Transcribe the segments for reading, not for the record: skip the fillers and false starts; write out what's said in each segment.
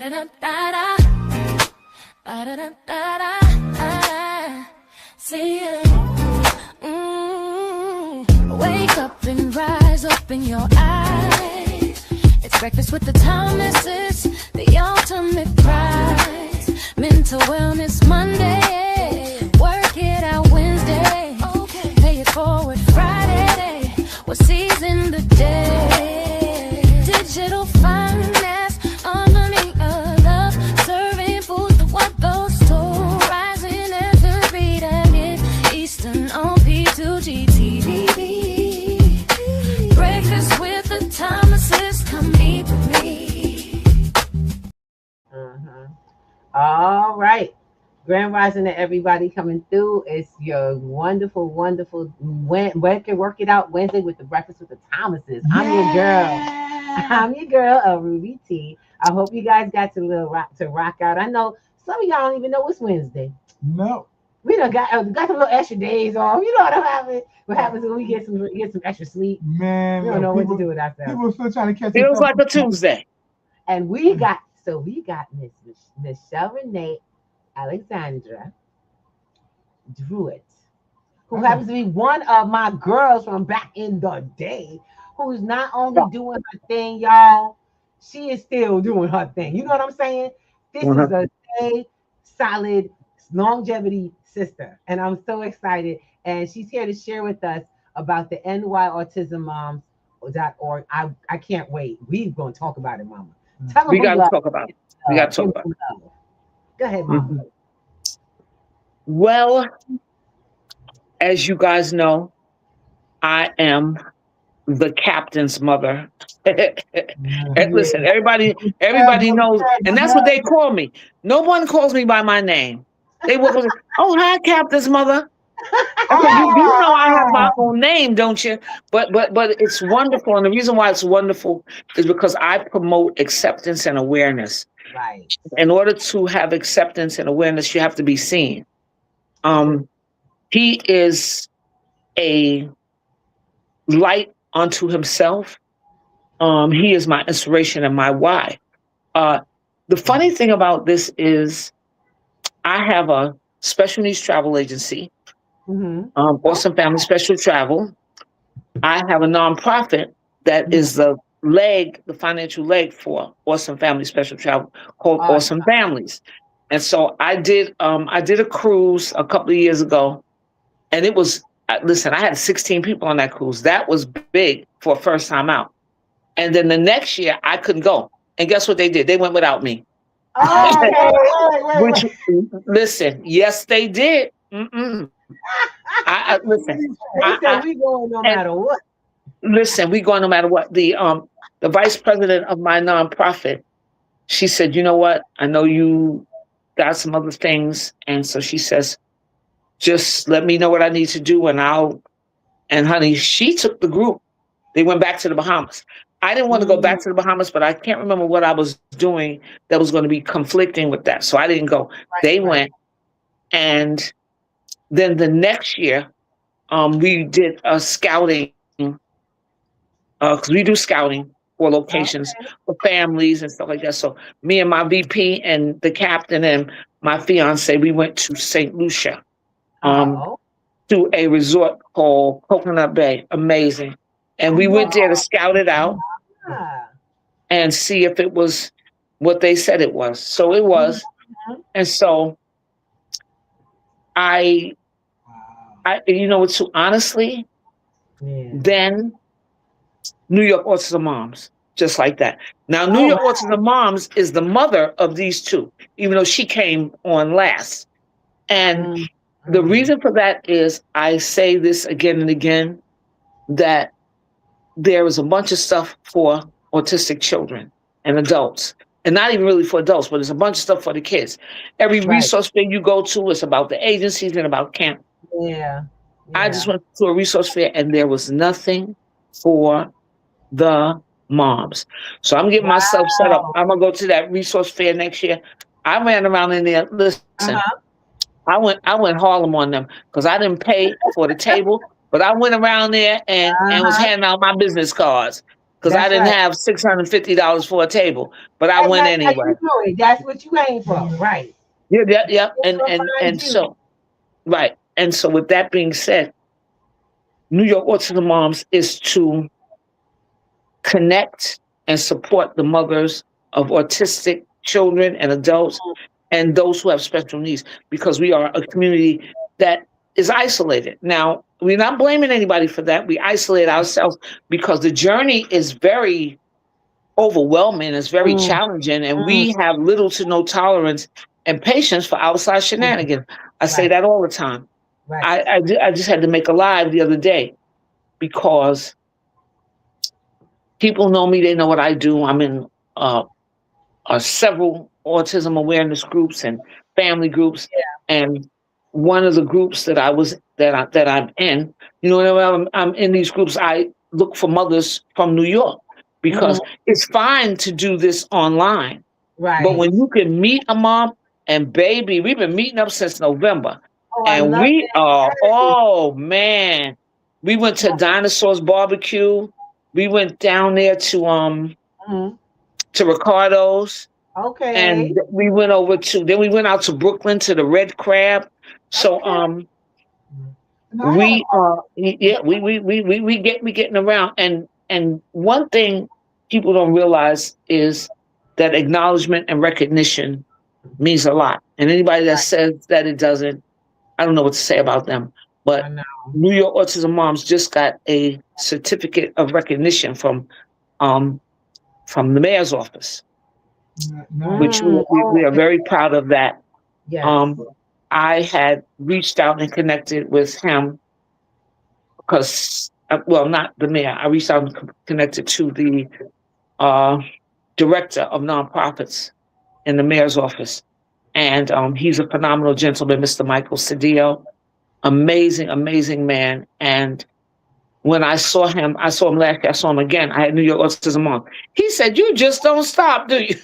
Ba-da-da-da-da. Ba-da-da-da-da. See ya. Wake up and rise, open your eyes. It's breakfast with the Thomases, the ultimate prize. Mental Wellness Monday, work it out Wednesday, pay it forward Friday, we're seizing the day. Digital finance, harmony of love, serving food for what those two, rising every day, Eastern on P2G TV. Breakfast with the Thomases, come eat with me. All right. Grand Rising to everybody coming through. It's your wonderful, wonderful Work It Out Wednesday with the Breakfast with the Thomases. I'm your girl, Ruby T. I hope you guys got to rock out. I know some of y'all don't even know it's Wednesday. No. We done got some little extra days off. You know what happens when we get some extra sleep? Man, we don't know what to do with ourselves. People still trying to catch Feels like a Tuesday. And we got Michelle Renee Alexandra DRUITT, who happens to be one of my girls from back in the day, who's not only doing her thing, y'all, she is still doing her thing. You know what I'm saying? This is a stay solid longevity sister, and I'm so excited. And she's here to share with us about the nyautismmoms.org. I can't wait. We're going to talk about it, Mama. We got to talk about it. We got to talk about it. Go ahead, Mama. Well, as you guys know, I am the captain's mother. And listen, everybody knows, and that's what they call me. No one calls me by my name. They will go, "Oh, hi, captain's mother." Okay, you know I have my own name, don't you? But it's wonderful, and the reason why it's wonderful is because I promote acceptance and awareness. Right. In order to have acceptance and awareness, you have to be seen. He is a light unto himself. He is my inspiration and my why. The funny thing about this is I have a special needs travel agency, Awesome Family Special Travel. I have a nonprofit that is the financial leg for Awesome Family Special Travel called Awesome Families. And so I did a cruise a couple of years ago, and it was, listen, I had 16 people on that cruise. That was big for a first time out. And then the next year I couldn't go. And guess what they did? They went without me. Wait. Listen, yes, they did. Listen. We going no matter what. Listen, we going no matter what. The vice president of my nonprofit, she said, "You know what? I know you got some other things," and so she says, "Just let me know what I need to do, and I'll." And honey, she took the group. They went back to the Bahamas. I didn't want to go back to the Bahamas, but I can't remember what I was doing that was going to be conflicting with that, so I didn't go. They went, and then the next year, we did a scouting, because we do scouting for locations for families and stuff like that. So me and my VP and the captain and my fiance, we went to St. Lucia, to a resort called Coconut Bay. Amazing. And we went there to scout it out and see if it was what they said it was. So it was. And so I you know what, so honestly, then New York Autism Moms, just like that. Now, New York Autism Moms is the mother of these two, even though she came on last. And the reason for that is, I say this again and again, that there is a bunch of stuff for autistic children and adults, and not even really for adults, but there's a bunch of stuff for the kids. Every resource fair you go to is about the agencies and about camp. I just went to a resource fair and there was nothing for the moms. So I'm getting myself set up. I'm gonna go to that resource fair next year. I ran around in there. Listen, I went Harlem on them because I didn't pay for the table, but I went around there and was handing out my business cards. because I That's didn't right. have $650 for a table, but I went That's how anyway. you do it. That's what you aim for, right? Yeah, yeah, yeah. It's gonna find And you. so right. And so with that being said, New York Autism Moms is to connect and support the mothers of autistic children and adults and those who have special needs, because we are a community that is isolated. Now, we're not blaming anybody for that. We isolate ourselves because the journey is very overwhelming, it's very Mm, challenging, and mm, we have little to no tolerance and patience for outside shenanigans. I say right, that all the time. right. I just had to make a live the other day because people know me, they know what I do. I'm in several autism awareness groups and family groups, and one of the groups that I'm in, whenever I'm in these groups, I look for mothers from New York Mhm. because it's fine to do this online, but Right. when you can meet a mom, and baby, we've been meeting up since November, Oh, I and love we are, that. oh man, we went to Dinosaurs Barbecue. We went down there Mhm. to Ricardo's, Okay. and then we went out to Brooklyn to the Red Crab. So Okay. we yeah, we getting around, and one thing people don't realize is that acknowledgement and recognition means a lot. And anybody that says that it doesn't, I don't know what to say about them. I But know. New York Autism Moms just got a certificate of recognition um from the mayor's office, which Mm. we Oh, are very proud of that. yes. Um, I had reached out and connected with him because, well, not the mayor. I reached out and connected to the uh, director of nonprofits in the mayor's office. And he's a phenomenal gentleman, Mr. Michael Cedillo. Amazing, amazing man. And when I saw him last year, I saw him again. I had New York Autism on. He said, "You just don't stop, do you?"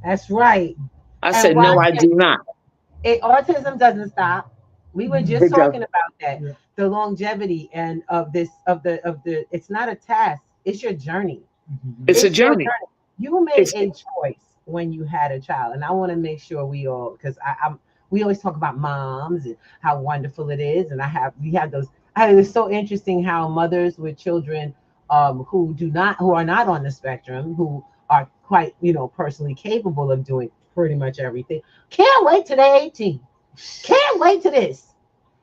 That's right. I And said, "No, watch I it. do not." Autism doesn't stop. We were just It does. talking about that. Yeah. The longevity and of the it's not a task, it's your journey. It's a It's your journey. journey. You made It's a choice when you had a child. And I want to make sure we all, because I'm we always talk about moms and how wonderful it is. And we have those. It's so interesting how mothers with children who are not on the spectrum, who are quite, personally capable of doing pretty much everything. Can't wait to the 18. Can't wait to this.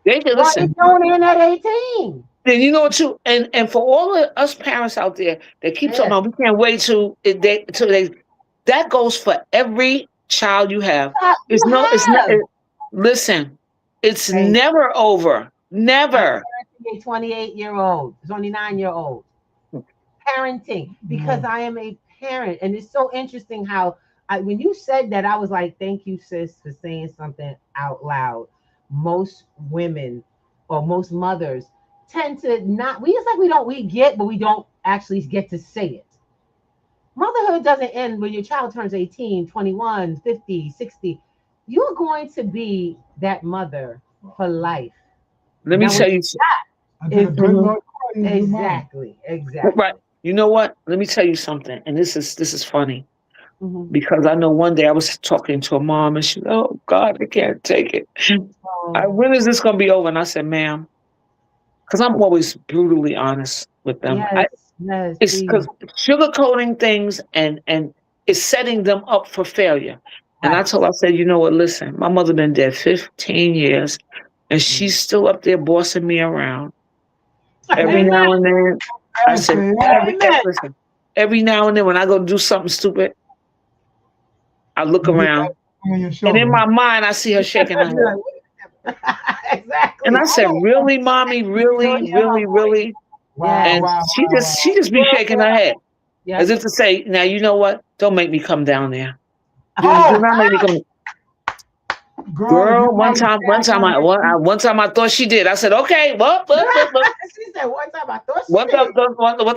they can What are you listen. doing in at 18? And you know what, too, and for all of us parents out there that keep talking Yes. about we can't wait till they that goes for every child you have. You It's not. have. Listen, it's Thank never over. I'm Never. parenting a 28-year-old, 29-year-old. Parenting, because I am a parent. And it's so interesting how when you said that, I was like, thank you, sis, for saying something out loud. Most women or most mothers tend to not, it's like we get, but we don't actually get to say it. Motherhood doesn't end when your child turns 18, 21, 50, 60. You're going to be that mother for life. Let me Now, tell you. exactly. Right. You know what? Let me tell you something. And this is funny Mhm. because I know one day I was talking to a mom and she said, "Oh God, I can't take it. When is this going to be over?" And I said, "Ma'am," because I'm always brutally honest with them. Yes, It's because sugarcoating things and it's setting them up for failure. And I told her, I said, "You know what? Listen, my mother been dead 15 years, and she's still up there bossing me around every now and then." I said, listen, every now and then when I go do something stupid, I look around, and in my mind, I see her shaking her head. Exactly. And I said, "Really, mommy? Really, really, really?" And she just be shaking her head as if to say, "Now, you know what? Don't make me come down there. Do not make me come." Girl, one time I thought she did. I said, "Okay, what?" She said one time I thought she did. One time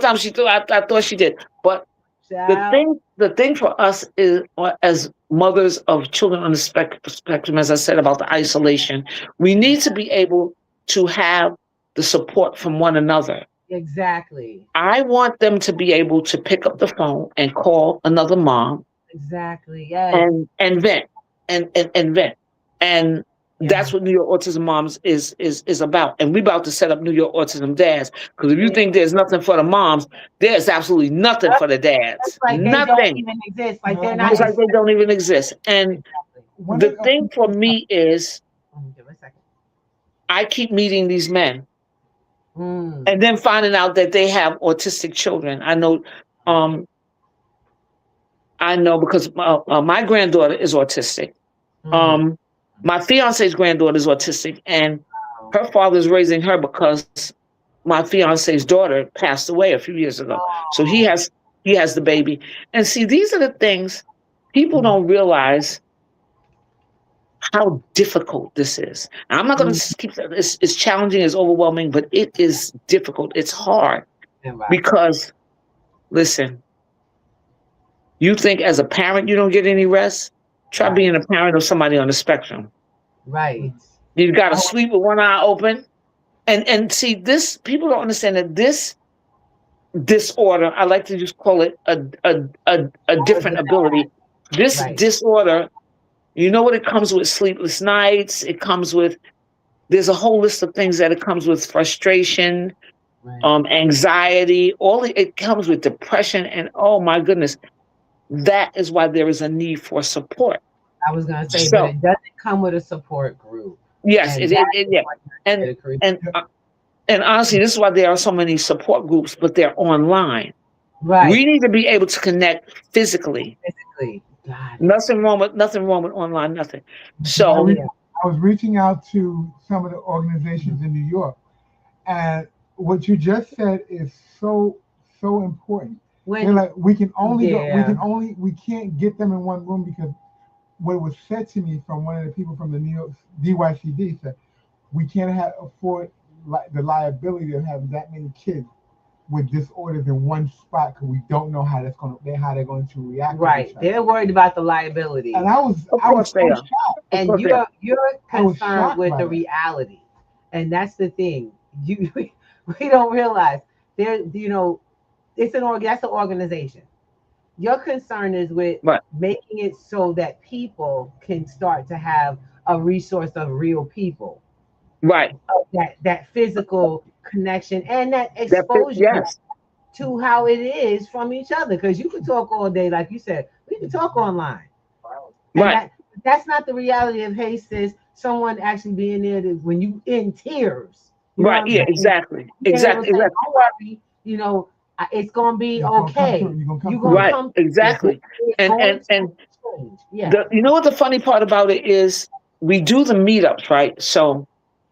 I thought she did. But the thing for us is, as mothers of children on the spectrum, as I said about the isolation, we need to be able to have the support from one another. Exactly. I want them to be able to pick up the phone and call another mom Exactly. Yes. and vent and vent. And Yeah. that's what New York Autism Moms is about. And we about to set up New York Autism Dads. Because if you think there's nothing for the moms, there's absolutely nothing for the It's dads. like they don't Nothing. even exist. Like they're It's not like they don't even exist. And exactly. the thing for me is Give me a second. I keep meeting these men Mm. and then finding out that they have autistic children. Um, I know because my granddaughter is autistic. Mm. Um, my fiance's granddaughter is autistic, and her father's raising her because my fiance's daughter passed away a few years ago. So Oh. he has the baby. And see, these are the things people don't realize how difficult this is. And I'm not going Mm. to keep that. It's challenging, it's overwhelming, but it is difficult. It's hard Right. because, listen, you think as a parent you don't get any rest? Try Right. being a parent of somebody on the spectrum. Right. You've got to Oh, sleep with one eye open. And see, this people don't understand that this disorder, I like to just call it a different ability. This right. disorder, you know what it comes with? Sleepless nights. It comes with there's a whole list of things that it comes with: frustration, Right. anxiety. It comes with depression, and oh my goodness, that is why there is a need for support. I was gonna say, but So it doesn't come with a support group, yes, and that is yeah, what and you're creating. and uh, and honestly, this is why there are so many support groups, but they're online. Right. We need to be able to connect physically. Physically. Got it. Nothing wrong with online. Nothing. I, So re- I was reaching out to some of the organizations in New York, and what you just said is so important. They're When like, we can only go, yeah. we can't get them in one room because what was said to me from one of the people from the New York DYCD said we can't afford the liability of having that many kids with disorders in one spot because we don't know how they're going to react. Right. They're worried about the liability. And of I was course they so are. shocked. And course they are. you're I was concerned shocked with by the that. reality. And that's the thing. We don't realize there, it's that's an organization. Your concern is with Right. making it so that people can start to have a resource of real people, Right. of that physical connection and that That fit, exposure yes. to how it is from each other. Because you can talk all day, like you said, we can talk online. And Right. that's not the reality of, hey sis, someone actually being there when you in tears. You know Right. what I'm Yeah. saying? Exactly. Being able to Exactly. say, Exactly. don't worry, it's gonna be It's gonna come okay. through. You're gonna come You're through. gonna Right. come through this. Exactly. It's And going and to and change. Yeah. you know what the funny part about it is we do the meetups, right? So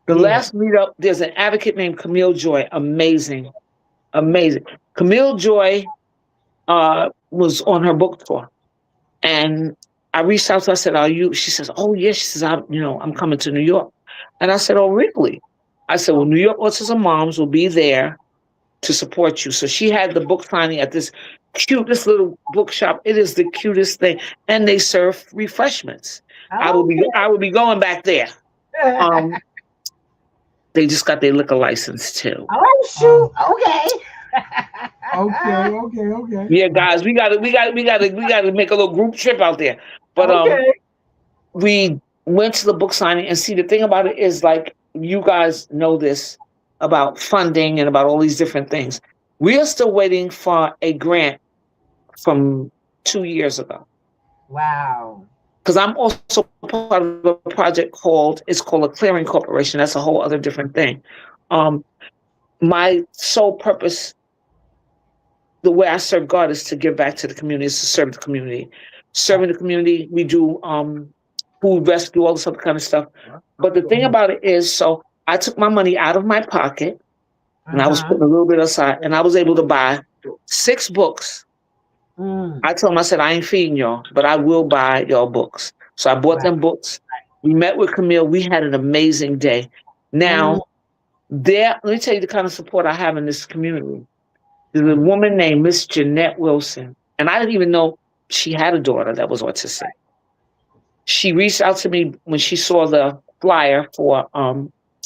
the Yeah. last meetup, there's an advocate named Camille Joy. Amazing. Amazing. Camille Joy was on her book tour. And I reached out to her, I said, are you? She says, oh, yes. She says, I'm coming to New York. And I said, oh, really? I said, well, New York Autism Moms will be there to support you. So she had the book signing at this little bookshop. It is the cutest thing. And they serve refreshments. I will be going back there. Um, they just got their liquor license too. Oh shoot. Okay. Yeah, guys, we gotta make a little group trip out there. But Okay. we went to the book signing, and see, the thing about it is, like, you guys know this about funding and about all these different things. We are still waiting for a grant from 2 years ago. Wow. Because I'm also part of a project called a clearing corporation. That's a whole other different thing. My sole purpose, the way I serve God, is to give back to the community, is to serve the community. Serving the community, we do food rescue, all this other kind of stuff. But the thing about it is, so I took my money out of my pocket, and I was putting a little bit aside, and I was able to buy 6 books. I told them, I said, I ain't feeding y'all, but I will buy y'all books. So I bought them books. We met with Camille. We had an amazing day. Now, let me tell you the kind of support I have in this community. There's a woman named Miss Jeanette Wilson, and I didn't even know she had a daughter that was autistic. She reached out to me when she saw the flyer for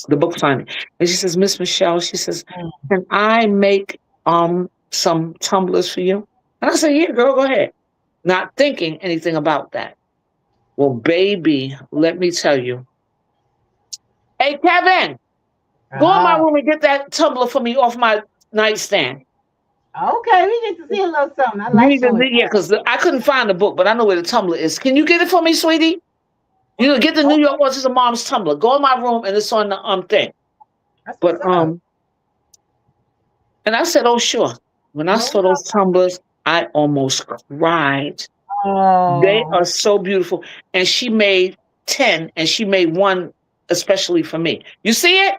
the book signing. And she says, Miss Michelle, she says, can I make some tumblers for you? And I said, yeah, girl, go ahead. Not thinking anything about that. Well, baby, let me tell you. Hey, Kevin, go in my room and get that tumbler for me off my nightstand. Okay, we get to see a little something. I like it. Yeah, because I couldn't find the book, but I know where the tumbler is. Can you get it for me, sweetie? You know, get the New York Autism Mom's tumbler. Go in my room and it's on the thing. But and I said, oh sure. When I saw those tumblers, I almost cried. Oh. They are so beautiful. And she made 10, and she made one especially for me. You see it?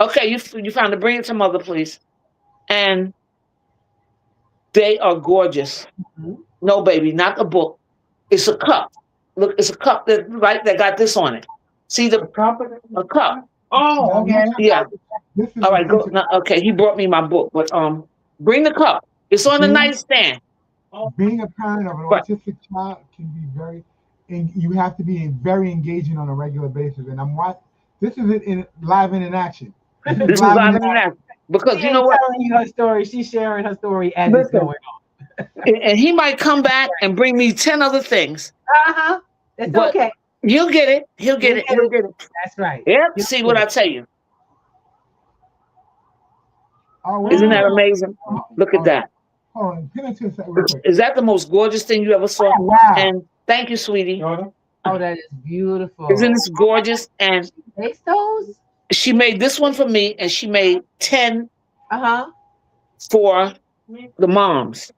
Okay, you found it. Bring it to mother, please. And they are gorgeous. No, baby, not the book. It's a cup. Look, it's a cup that got this on it. See the cup? A cup. Oh, okay. Yeah. All right, go. No, okay, he brought me my book, but bring the cup. It's on the nightstand. Being a parent of an autistic child can be very, and you have to be very engaging on a regular basis. And this is it live and in action. This is live and in action. Because you know what? Telling you her story. She's sharing her story as it's going on. And he might come back and bring me 10 other things. It's okay. He'll get it. He'll get it. That's right. Yep. See what I tell you. Isn't that amazing? Look at that. Is that the most gorgeous thing you ever saw? Oh, wow. And thank you, sweetie. Oh, that is beautiful. Isn't this gorgeous? And makes those? She made this one for me, and she made 10 for the moms.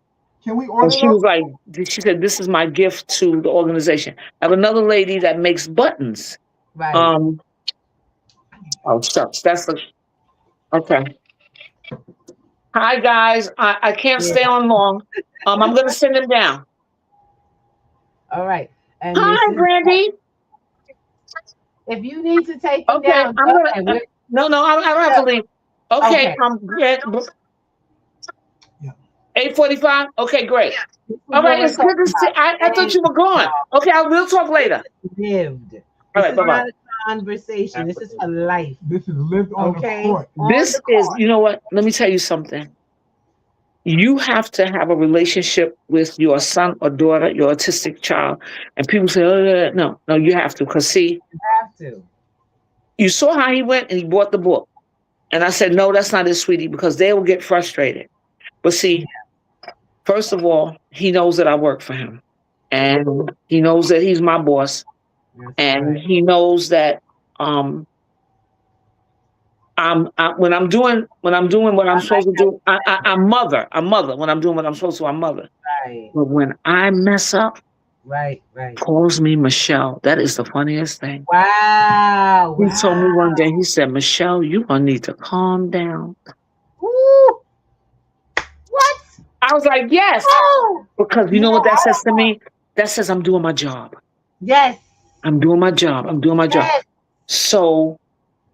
Can we order? And she was like, she said, this is my gift to the organization. I have another lady that makes buttons. Right. Oh, shucks. That's okay. Hi, guys. I can't stay on long. I'm going to send them down. All right. And hi, Brandy. If you need to take them down. No, I don't have to leave. Okay. 8:45? Okay, great. All right, it's good to see. I thought you were gone. Okay, we'll talk later. Lived. All right, bye-bye. Conversation. This is for life. This is lived on the court. This is, you know what? Let me tell you something. You have to have a relationship with your son or daughter, your autistic child. And people say, oh, no, you have to. Because see, you have to. You saw how he went and he bought the book. And I said, no, that's not it, sweetie, because they will get frustrated. But see, first of all, he knows that I work for him. And he knows that he's my boss. And he knows that when I'm doing what I'm supposed to do, I'm mother. When I'm doing what I'm supposed to, I'm mother. Right. But when I mess up, right, calls me Michelle. That is the funniest thing. Wow. He told me one day, he said, Michelle, you're gonna need to calm down. Ooh. What? I was like, yes. Oh. Because you know what that says to me? That says I'm doing my job. Yes. I'm doing my job. Yes. So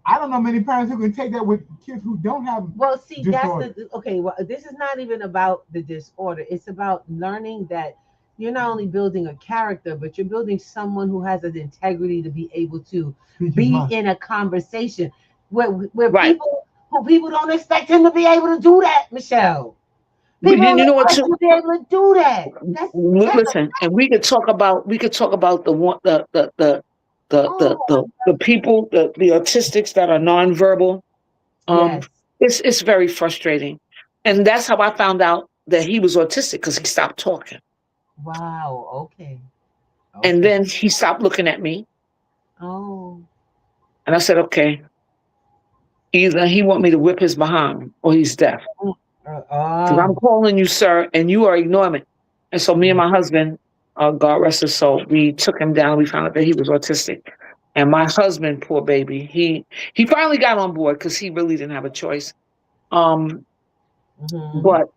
I don't know many parents who can take that with kids who don't have. Well, see, disorder. Well, this is not even about the disorder. It's about learning that you're not only building a character, but you're building someone who has an integrity to be able to be in a conversation where people don't expect him to be able to do that, Michelle. People you know what? To be able to do that. Listen, and we could talk about the people, the autistics that are nonverbal. It's very frustrating, and that's how I found out that he was autistic, because he stopped talking. Wow. Okay. And then he stopped looking at me. Oh. And I said, okay, either he want me to whip his behind or he's deaf. Because I'm calling you, sir, and you are ignoring me. And so me and my husband, God rest his soul, we took him down. We found out that he was autistic. And my husband, poor baby, he finally got on board because he really didn't have a choice. But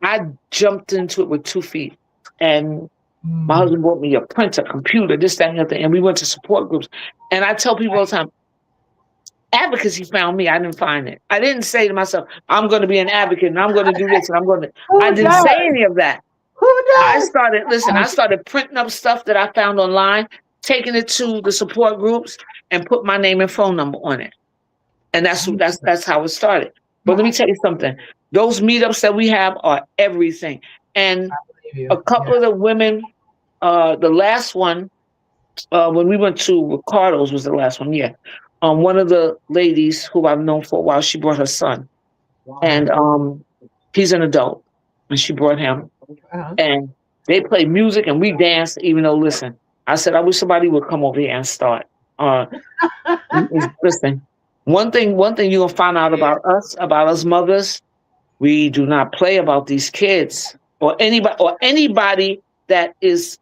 I jumped into it with 2 feet. And my husband bought me a printer, computer, this, that, and the other thing. And we went to support groups. And I tell people all the time, advocacy found me. I didn't find it. I didn't say to myself, I'm going to be an advocate and I'm going to do this and I'm going to. I didn't say any of that. Who does? I started printing up stuff that I found online, taking it to the support groups and put my name and phone number on it. And that's how it started. But let me tell you something. Those meetups that we have are everything. And a couple of the women, the last one, when we went to Ricardo's was the last one, yeah. One of the ladies who I've known for a while, she brought her son. And he's an adult. And she brought him. And they played music and we danced, even though, listen, I said, I wish somebody would come over here and start. Listen, one thing you're gonna find out about us mothers, we do not play about these kids or anybody that is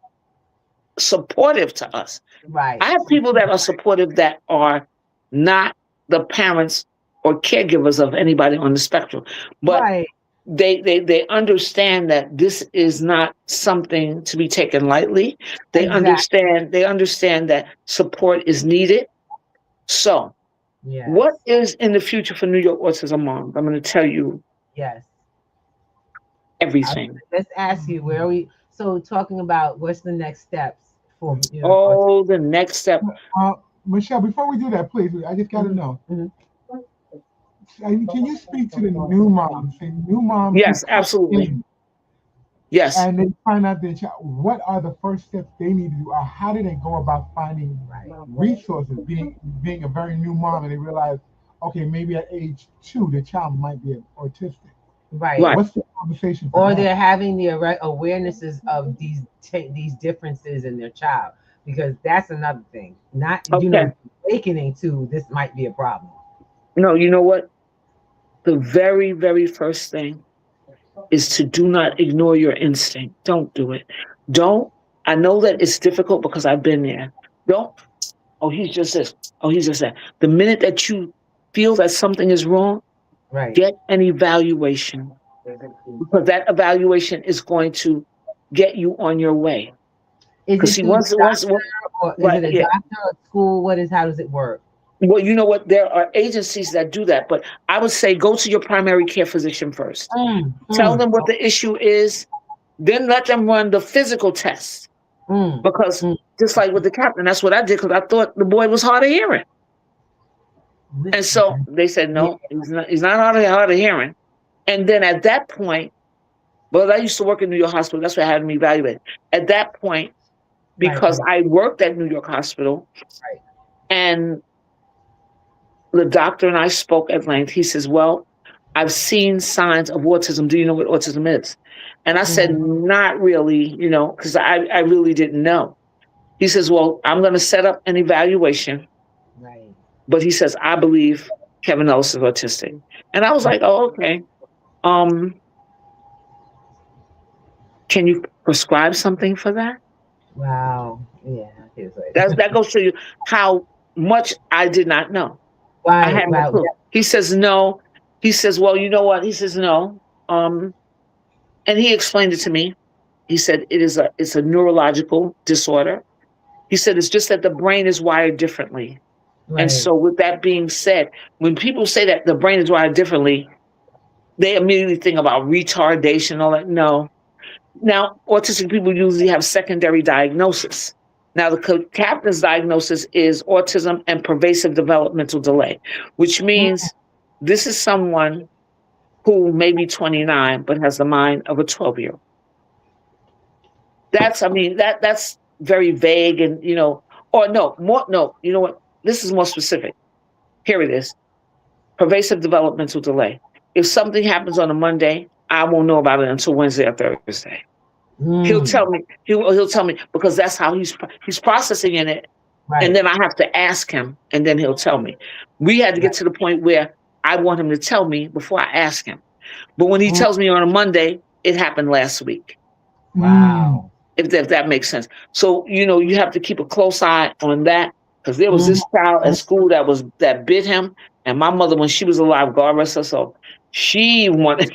supportive to us. Right. I have people that are supportive that are not the parents or caregivers of anybody on the spectrum, but they understand that this is not something to be taken lightly. They understand that support is needed. So, what is in the future for New York Autism Moms? I'm going to tell you. Yes. Everything. Let's ask you where we. So, talking about what's the next steps for you? The next step. Michelle, before we do that, please, I just got to know. Can you speak to the new moms? New moms. Yes, absolutely. Yes. And they find out their child. What are the first steps they need to do, or how do they go about finding resources? Being a very new mom, and they realize, okay, maybe at age 2, the child might be autistic. Right. What's the conversation? Or they're having the awarenesses of these differences in their child, because that's another thing. Not awakening to this might be a problem. No, you know what? The very, very first thing is to do not ignore your instinct. Don't do it. I know that it's difficult because I've been there. He's just this. He's just that. The minute that you feel that something is wrong, get an evaluation. Because that evaluation is going to get you on your way. Is it a doctor at school? How does it work? Well, you know what? There are agencies that do that, but I would say go to your primary care physician first. Tell them what the issue is, then let them run the physical test. Because just like with the captain, that's what I did, because I thought the boy was hard of hearing. And so they said, no, he's not hard of hearing. And then at that point, I used to work in New York Hospital. That's what had me evaluated. At that point, because I worked at New York Hospital, and the doctor and I spoke at length. He says, well, I've seen signs of autism. Do you know what autism is? And I said, not really, because I really didn't know. He says, well, I'm going to set up an evaluation. But he says, I believe Kevin Ellis is autistic. And I was like, oh, okay. Can you prescribe something for that? Wow. Yeah. That goes to show you how much I did not know. I had no clue. He says no. He says, well, you know what? He says no. And he explained it to me. He said it's a neurological disorder. He said it's just that the brain is wired differently. And so with that being said, when people say that the brain is wired differently, they immediately think about retardation and all that. No. Now, autistic people usually have secondary diagnosis. Now, the captain's diagnosis is autism and pervasive developmental delay, which means this is someone who may be 29, but has the mind of a 12-year-old. That's very vague and, you know what? This is more specific. Here it is. Pervasive developmental delay. If something happens on a Monday, I won't know about it until Wednesday or Thursday. He'll tell me. He'll tell me because that's how he's processing in it, and then I have to ask him, and then he'll tell me. We had to get to the point where I want him to tell me before I ask him. But when he tells me on a Monday, it happened last week. Wow. If that makes sense. So you have to keep a close eye on that because there was this child at school that bit him, and my mother, when she was alive, God rest her soul, she wanted.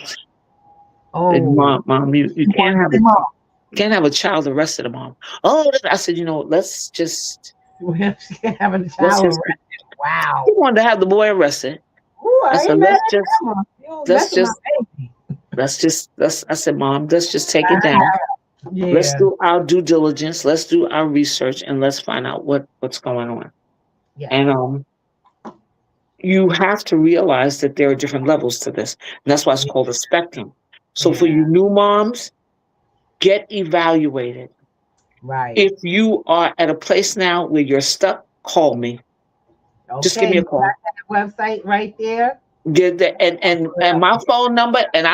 Said, Mom, you can't have a child arrested, Mom. Oh, I said, let's just have a child arrested. Wow. He wanted to have the boy arrested. Ooh, I said, I said, Mom, let's just take it down. Yeah. Let's do our due diligence. Let's do our research, and let's find out what's going on. Yes. And you have to realize that there are different levels to this. And that's why it's called a spectrum. So for Yeah. you new moms, get evaluated. Right. If you are at a place now where you're stuck, call me. Just give Okay. me You a call. got that website right there. Get the and my phone number and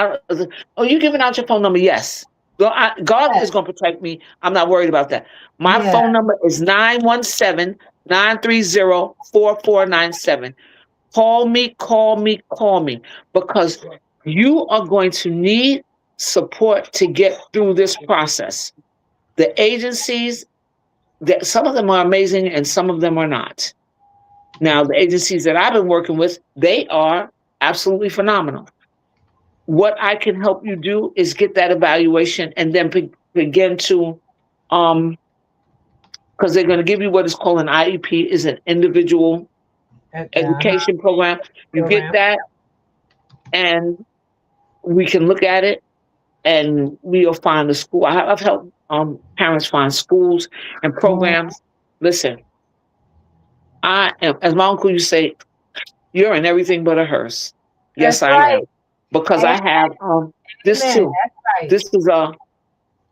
oh, you giving out your phone number? Yes. God Yeah. is going to protect me. I'm not worried about that. My Yeah. phone number is 917-930-4497. Call me, call me, call me, because you are going to need support to get through this process. The agencies, that some of them are amazing and some of them are not. Now, the agencies that I've been working with, they are absolutely phenomenal. What I can help you do is get that evaluation and then begin to, because they're going to give you what is called an IEP, is an individual education program. You get Program. that, and we can look at it, and we'll find a school. I've helped parents find schools and Mhm. programs. Listen, I am, as my uncle used to say, you're in everything but a hearse. Yes, That's I right. am, because I have this Amen. too. That's right. This is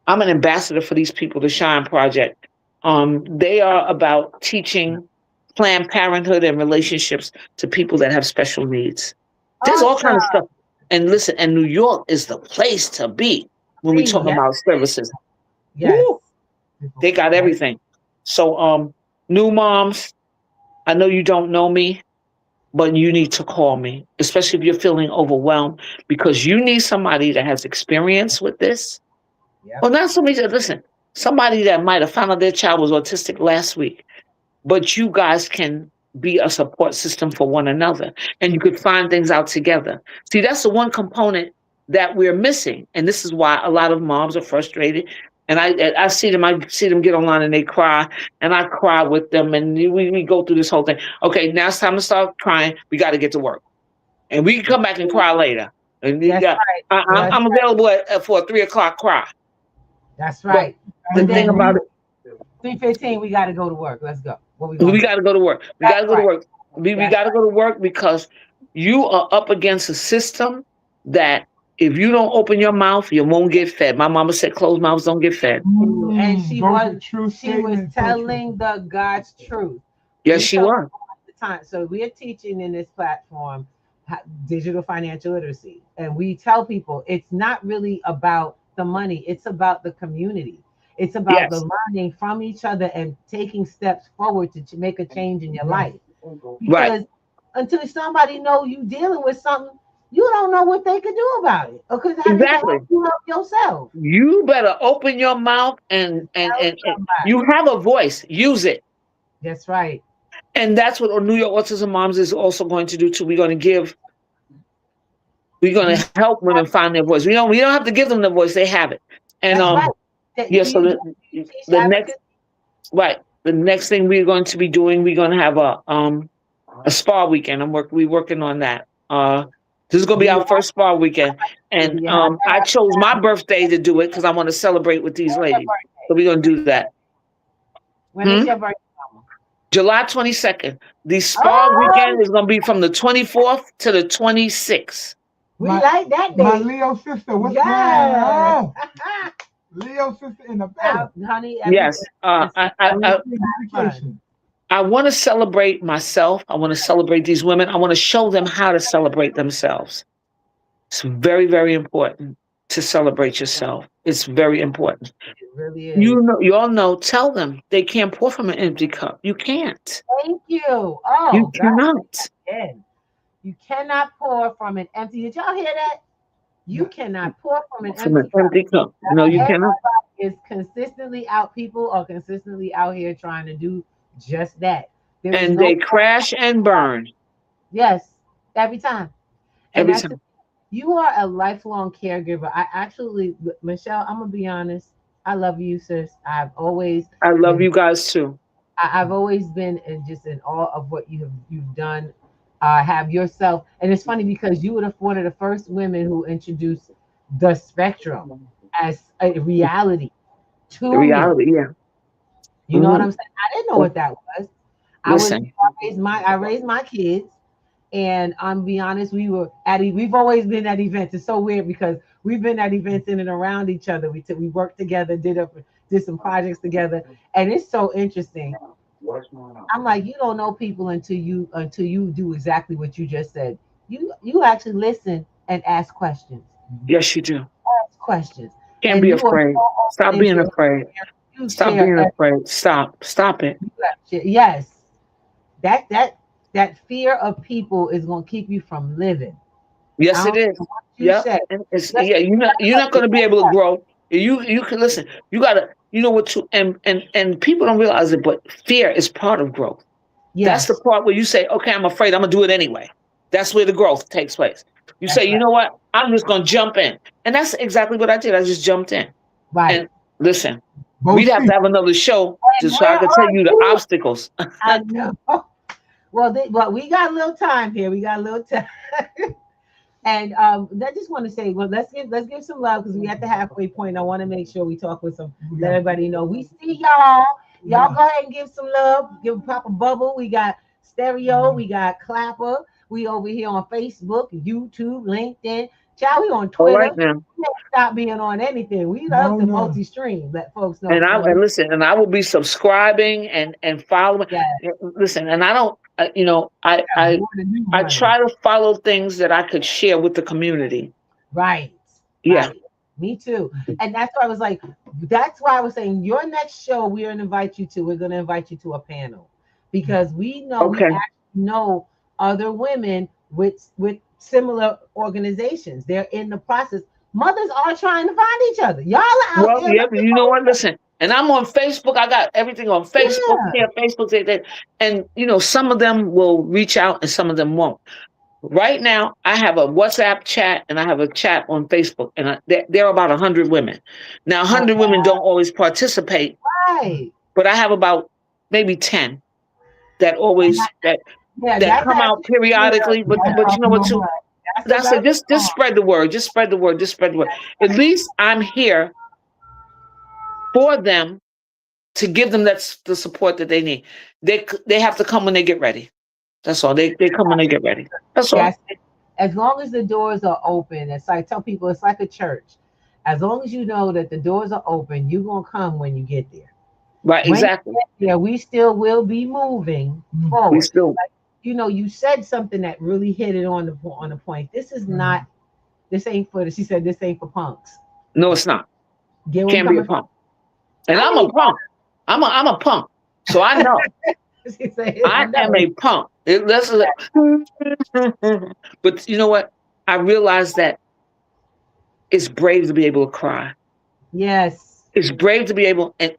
I'm an ambassador for these people, the Shine Project. They are about teaching Planned Parenthood and relationships to people that have special needs. There's all Awesome. kinds of stuff. And listen, and New York is the place to be when we talk Yes. about services. Yes. Woo, they got everything. So, new moms, I know you don't know me, but you need to call me, especially if you're feeling overwhelmed, because you need somebody that has experience with this. Yep. Well, not somebody that, listen, somebody that might have found out their child was autistic last week, but you guys can be a support system for one another and you could find things out together. See, that's the one component that we're missing. And this is why a lot of moms are frustrated. And I see them get online and they cry, and I cry with them, and we go through this whole thing. Okay, now it's time to start crying. We got to get to work, and we can come back and cry later. And That's right. I'm available for a 3 o'clock cry. That's But right. the But thing then about it, 3:15, we got to go to work. Let's go. What we we going to got to go to work. We got to That's go to right. work. We That's got to go to work because you are up against a system that if you don't open your mouth, you won't get fed. My mama said, "Closed mouths don't get fed." And she Those are was true she was statements, so true. telling the God's truth. Yes, We she tell was. people all the time. So we are teaching in this platform digital financial literacy, and we tell people it's not really about the money; it's about the community. It's about the Yes, learning from each other and taking steps forward to make a change in your Yes. life. right. Because until somebody know you dealing with something, you don't know what they can do about it, or how they can Exactly. help you help yourself. You better open your mouth Tell and somebody. you have a voice. Use it. That's right. And that's what New York Autism Moms is also going to do too. We're going You to help women find their voice. We don't have to give them the voice; they have it. And That's right. yeah. Do So you teach the next advocacy? right, the next thing we're going to be doing, we're going to have a spa weekend. We working on that. This is going to be Do you our first spa weekend, do and you have I that? chose my birthday to do it because I want to celebrate with these When's your ladies. So birthday? we're going to do that. When is Hmm? your birthday? Mama? July 22nd. The spa Oh, weekend is going to be from the 24th to the 26th. we My like that my date. Leo sister, what's going Yes. on? Leo sister in the Now, building. honey, Yes, have fun. Communication. I want to celebrate myself. I want to celebrate these women. I want to show them how to celebrate themselves. It's very, very important to celebrate yourself. It's very important. It really is. You all know, tell them they can't pour from an empty cup. You can't. Thank you. You Oh, God. cannot. Again. You cannot pour from an empty. Did y'all hear that? You cannot pour from an From an empty cup. empty cup. No, you cannot. Everybody is consistently out. People are consistently out here trying to do just that. There is And no they crash and burn yes, every time. And every that's time. you are a lifelong caregiver. I actually, Michelle, I'm gonna be honest. I love you, sis. I love been you guys too. I've always been just in awe of what you've done. Have yourself, and it's funny because you were one of the first women who introduced the spectrum as a reality The to me. reality, yeah. You know what Hmm. I'm saying? I didn't know what that was. Listen. I raised my kids, and I'm be honest, we've always been at events. It's so weird because we've been at events in and around each other. We worked together, did some projects together, and it's so interesting. I'm like, you don't know people until you do exactly what you just said. You actually listen and ask questions. Yes, you do. Ask questions, Can't and be you are afraid. so Stop open being into afraid. you Stop share being afraid. Stop it. yes. That fear of people is going to keep you from living. Yes, I it don't is. care what you Yep. say. And it's, Just yeah, you're not going to be able to grow. You can listen. You gotta. You know what? And people don't realize it, but fear is part of growth. That's the yes, part where you say, "Okay, I'm afraid. I'm gonna do it anyway." That's where the growth takes place. You say, that's "You right. know what? I'm just gonna jump in," and that's exactly what I did. I just jumped in. Right. And listen, Both we'd have to feet. have another show And just so I where could tell are you the you? obstacles. I know. Well, we got a little time here. We got a little time. And I just want to say, well, let's give some love because we at the halfway point. I want to make sure we talk with some, let everybody know we see y'all. Y'all go ahead and give some love. Give Papa Bubble. We got Stereo. We got Clapper. We over here on Facebook, YouTube, LinkedIn. Child, we on All Twitter. right now. We ain't stop being on anything. We love to No. multi-stream. Let folks know. And listen, and I will be subscribing and following. Yeah, Listen, and I don't, more than you I money. try to follow things that I could share with the community. Right. Yeah. Right. Me too. And that's why I was saying your next show we're going to invite you to a panel because we Okay. actually know other women with similar organizations. They're in the process. Mothers are trying to find each other. Y'all are out Well, there yeah, looking you know for what? Listen, and I'm on Facebook. I got everything on Facebook yeah. here, Facebook there. And some of them will reach out and some of them won't. Right now, I have a WhatsApp chat and I have a chat on Facebook, and there are about 100 women. Now, Oh, 100 women don't always participate, right. but I have about maybe 10 that And always yeah, that that's come out actually good. periodically. But you know what? Too, that's it. Just spread the word. Just spread the word. Just spread the word. At least I'm here for them to give them the support that they need. They have to come when they get ready. That's all. They come when they get ready. That's all. Yes, as long as the doors are open, it's like tell people it's like a church. As long as you know that the doors are open, you're gonna come when you get there. Right. When you Exactly. get there, we still will be moving We forward. still. You said something that really hit it on the point. This ain't for she said this ain't for punks. No, it's not. Get where I'm Can't be a coming from? punk. And I I'm a need punk. I'm a punk. So I know. she said, I I am know. a punk. But you know what? I realized that it's brave to be able to cry. Yes. It's brave to be able and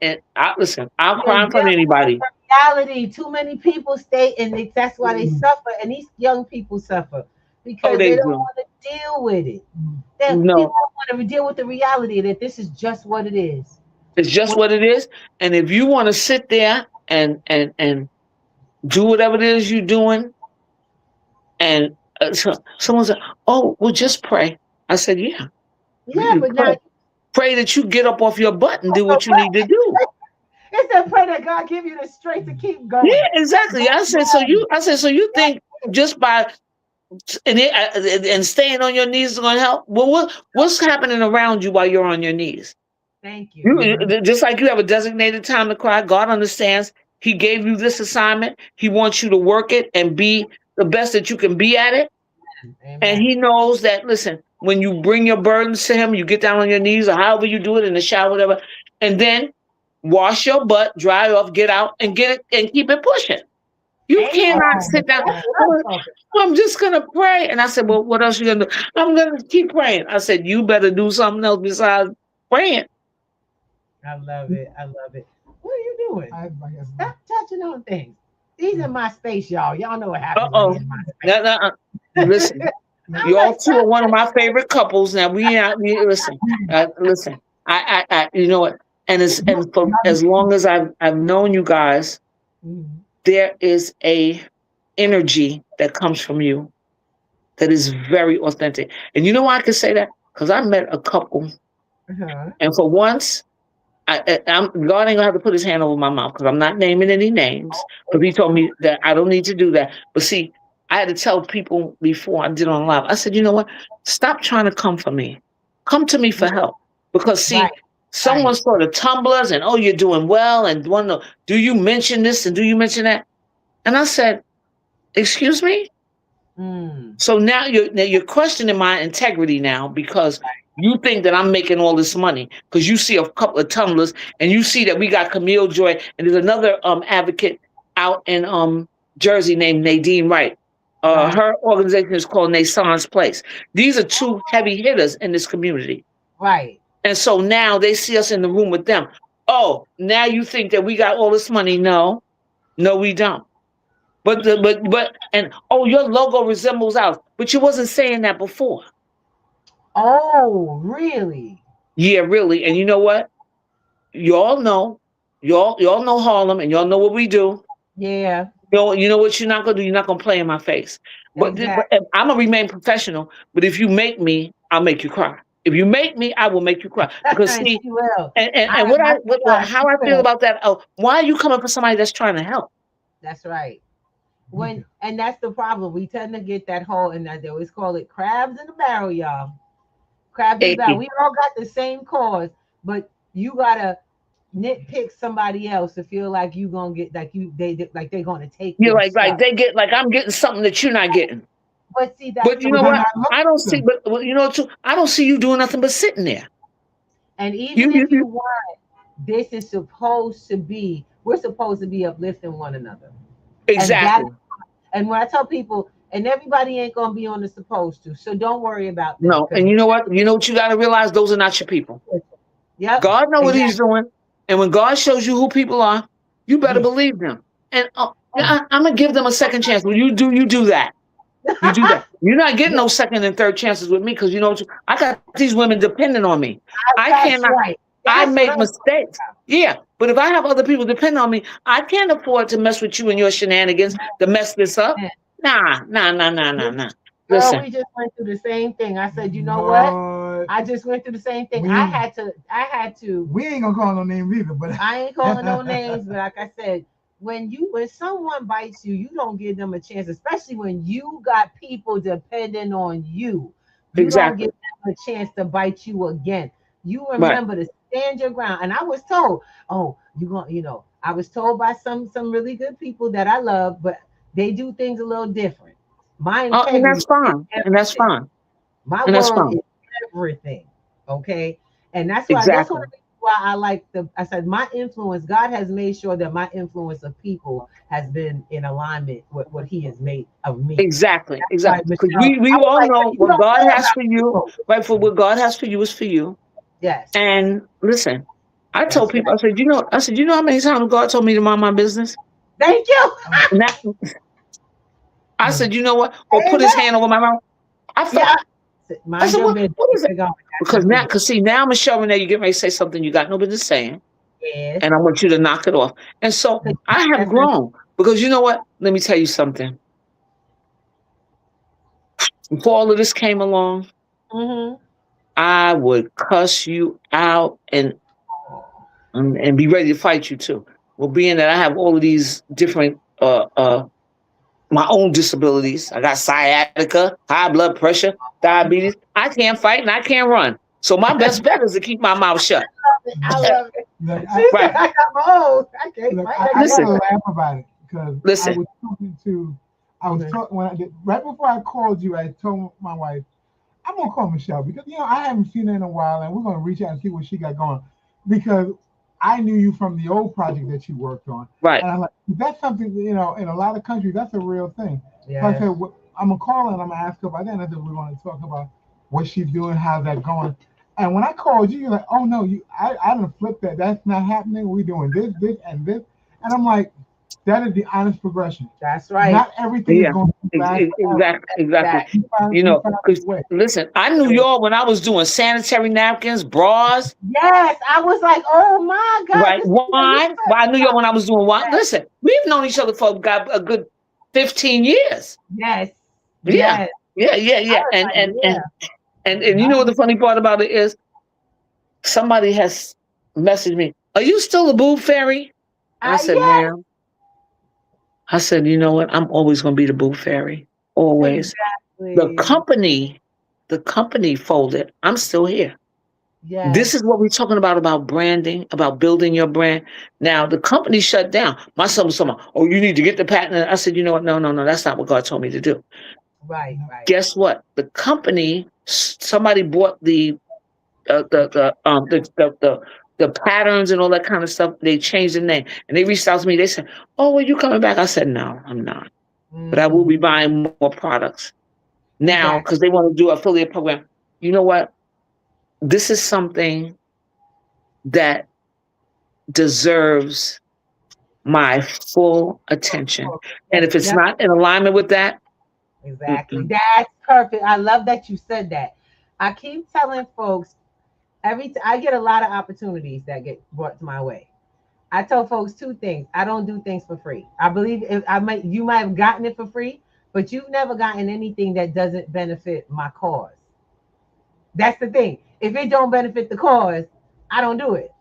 listen, I'll You're cry in front of dealing with anybody. the reality. Too many people stay, and that's why they suffer. And these young people suffer Oh, because they they don't do. want to deal with it. People No, don't want to deal with the reality that this is just what it is. it's just When, what it is. And if you want to sit there and do whatever it is you're doing, and someone said, "Oh, well, just pray." I said, "Yeah, you yeah, can but pray. now Pray that you get up off your butt and do what you need to do." it's a prayer that God give you the strength to keep Yeah, going. exactly. I said, so you think just by and staying on your knees is going to help? Well, what's happening around you while you're on your knees? Thank you. Just like you have a designated time to cry, God understands. He gave you this assignment. He wants you to work it and be the best that you can be at it. And Amen. he knows that, listen, when you bring your burdens to him, you get down on your knees or however you do it in the shower, whatever, and then wash your butt, dry off, get out and get it and keep it pushing. You Amen. cannot sit down. That's what I'm "Oh, talking I'm just going to pray." And I said, "Well, what else are you going to do?" "I'm going to keep praying." I said, "You better do something else besides praying." I love it. I love it. What are you doing? I Stop touching on things. These are my space, y'all. Y'all know what happens when Uh-oh. these in my space. Listen, I'm y'all like, two are stop one of my touching favorite couples. Now listen, listen. You know what? And for as long as I've known you guys, Mhm. there is a energy that comes from you that is very authentic. And you know why I can say that? Because I met a couple, Uh-huh. and for once, God ain't gonna have to put his hand over my mouth because I'm not naming any names. Because he told me that I don't need to do that. But see, I had to tell people before I did on live. I said, you know what? Stop trying to come for me. Come to me for help. Because see, Right. someone saw the tumblers and you're doing well and wonder, do you mention this and do you mention that? And I said, excuse me. So now you're questioning my integrity now because you think that I'm making all this money because you see a couple of tumblers and you see that we got Camille Joy and there's another advocate out in Jersey named Nadine Wright. Her organization is called Nason's Place. These are two heavy hitters in this community. Right. And so now they see us in the room with them. Oh, now you think that we got all this money? No, we don't. But your logo resembles ours. But you wasn't saying that before. Oh, really? Yeah, really. And you know what? Y'all know Harlem, and y'all know what we do. Yeah. You know what you're not gonna do? You're not gonna play in my face. But I'm gonna remain professional. But if you make me, I'll make you cry. If you make me, I will make you cry. Because see, and how I feel about that. Oh, why are you coming for somebody that's trying to help? That's right. And that's the problem. We tend to get that whole, and they always call it crabs in the barrel, y'all. Crabs in the barrel. We all got the same cause, but you gotta nitpick somebody else to feel like you gonna get they're gonna take. You're like they get like I'm getting something that you're not getting. But see that. But you know what? I don't see. But you know too. I don't see you doing nothing but sitting there. And even if you want, this is supposed to be. We're supposed to be uplifting one another. Exactly. And when I tell people, and everybody ain't gonna be on the supposed to, so don't worry about that. No, and you know what? You know what you got to realize? Those are not your people. Yeah. God knows what He's doing, and when God shows you who people are, you better believe them. And I'm gonna give them a second chance. When you do that. You do that. You're not getting no second and third chances with me because you know I got these women depending on me. I cannot. Right. I make mistakes. Yeah, but if I have other people depend on me, I can't afford to mess with you and your shenanigans to mess this up. Nah. Listen, we just went through the same thing. I said, you know what? I just went through the same thing. I had to. We ain't gonna call no names either, but I ain't calling no names. But like I said, when someone bites you, you don't give them a chance, especially when you got people depending on you. You don't give them a chance to bite you again. You remember to stand your ground. And I was told, I was told by some really good people that I love, but they do things a little different. My integrity, and that's fine. And that's fine. My word is everything. Okay. And that's why that's why I like I said my influence, God has made sure that my influence of people has been in alignment with what He has made of me. Exactly. Because we all know what God has for you, right? For what God has for you is for you. Yes. And listen, I told people, I said, you know how many times God told me to mind my business? Thank you. I said, you know what? Or put His hand over my mouth. I felt. I said, what is it? Because see, now Michelle Renee, you get ready to say something you got no business saying. Yes. And I want you to knock it off. And so I have grown because you know what? Let me tell you something. Before all of this came along, I would cuss you out and be ready to fight you too. Well, being that I have all of these different my own disabilities. I got sciatica, high blood pressure, diabetes. I can't fight and I can't run. So my best bet is to keep my mouth shut. I love it. Look, I gotta laugh about it because I was talking right before I called you. I told my wife, I'm gonna call Michelle because I haven't seen her in a while, and we're gonna reach out and see what she got going because I knew you from the old project that you worked on. Right. And I'm like, that's something, in a lot of countries, that's a real thing. Yeah. So I said, I'm going to call her and I'm going to ask her about that. And I said, we're going to talk about what she's doing, how's that going. And when I called you, you're like, oh, no, I didn't flip that. That's not happening. We're doing this, and this. And I'm like, that is the honest progression. That's right. Not everything is going to be exactly. Because listen, I knew y'all when I was doing sanitary napkins, bras. Yes, I was like, oh my God. Right, wine. Well, I knew y'all when I was doing wine. Listen, we've known each other for a good 15 years. Yes. Yeah. And you know what the funny part about it is? Somebody has messaged me. are you still a boob fairy? And I said, Yes, ma'am, I said, you know what? I'm always going to be the boob fairy. Always. The exactly. company, the company folded. I'm still here. Yes, This is what we're talking about branding, about building your brand. Now, the company shut down. My son was talking about, oh, you need to get the patent. I said, you know what? No, no, no. That's not what God told me to do. right, right. Guess what? The company, somebody bought the patterns and all that kind of stuff. They changed the name and they reached out to me. They said, "Oh, are you coming back?" I said, "No, I'm not, but I will Mm, be buying more products now because exactly. they want to do an affiliate program." You know what? This is something that deserves my full attention, and if it's Yep, not in alignment with that, exactly. mm-mm. That's perfect. I love that you said that. I keep telling folks I get a lot of opportunities that get brought to my way. I tell folks two things. I don't do things for free. I believe if I might you might have gotten it for free, but you've never gotten anything that doesn't benefit my cause. That's the thing. If it don't benefit the cause, I don't do it.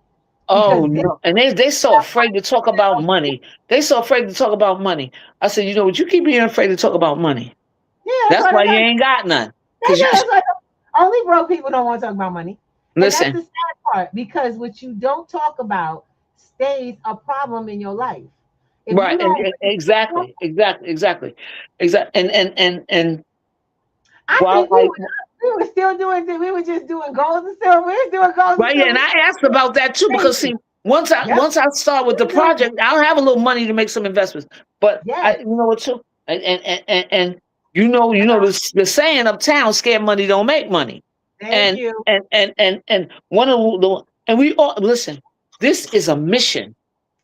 Oh Because this no. And they so afraid to talk about money. They so afraid to talk about money. I said, you know what, you keep being afraid to talk about money. yeah, that's That's why why you they ain't got none. Cause you that's why only broke people don't want to talk about money. And that's listen, the sad part because what you don't talk about stays a problem in your life. If you right, don't and really talk, exactly. And I while think like we were still doing we were just doing gold and silver. We were doing gold and right, yeah, and silver. I asked about that too because Crazy. see, once I Yep. once I start with We the were doing it. project, I'll have a little money to make some investments. But I, Yes. you know what too, and you know the saying uptown, scared money don't make money. Thank And you. and one of the and we all listen. This is a mission.